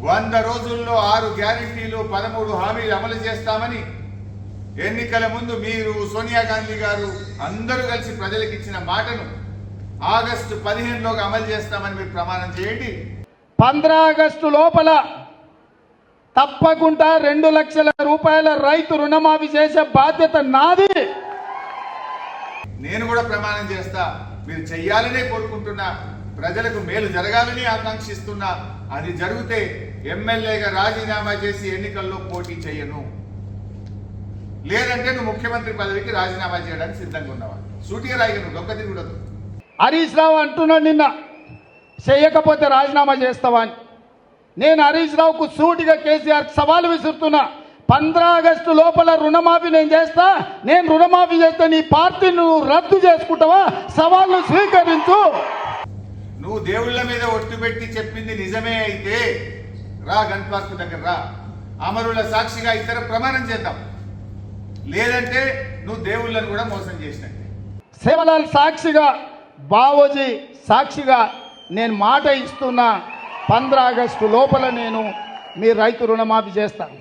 100 రోజుల్లో 6 గ్యారెంటీలు 13 హామీలు అమలు చేస్తామని ఎన్నికల ముందు మీరు సోనియా గాంధీ గారు అందరూ కలిసి ప్రజలకు ఇచ్చిన మాటను ఆగస్టు 15లోగా అమలు చేస్తామని మీరు ప్రమాణం చేయండి. 15 ఆగస్టు లోపల తప్పకుండా 2 లక్షల రూపాయల రైతు రుణమాఫీ చేసే బాధ్యత నాది. నేను కూడా ప్రమాణం చేస్తా. మీరు చెయ్యాలనే కోరుకుంటున్నా, ప్రజలకు మేలు జరగాలని ఆకాంక్షిస్తున్నా. అది జరిగితే ఎమ్మెల్యేగా రాజీనామా చేసి ఎన్నికల్లో పోటీ చేయను. లేదంటే నువ్వు ముఖ్యమంత్రి పదవికి రాజీనామా చేయడానికి సిద్ధంగా ఉన్నావా? సూటిగా రాయగలను, దొంగ తిరుగుడదు. హరీష్ రావు అంటున్నాడు నిన్న, చేయకపోతే రాజీనామా చేస్తావా అని. నేను హరీష్ రావుకు సూటిగా కేసీఆర్ సవాలు విసురుతున్నా. 15 ఆగస్టు లోపల రుణమాఫీ నేను చేస్తా. నేను రుణమాఫీ చేస్తే నీ పార్టీ నువ్వు రద్దు చేసుకుంటావా? సవాళ్ళు స్వీకరించు. నువ్వు దేవుళ్ళ మీద ఒట్టు పెట్టి చెప్పింది నిజమే అయితే రా, గన్ పార్క్ దగ్గర రా, అమరుల సాక్షిగా ఇతర ప్రమాణం చేద్దాం. లేదంటే నువ్వు దేవుళ్ళని కూడా మోసం చేసినట్టే. సేవలాల్ సాక్షిగా, బావోజీ సాక్షిగా నేను మాట ఇస్తున్నా, 15 ఆగస్టు లోపల నేను మీ రైతు రుణమాఫీ చేస్తాను.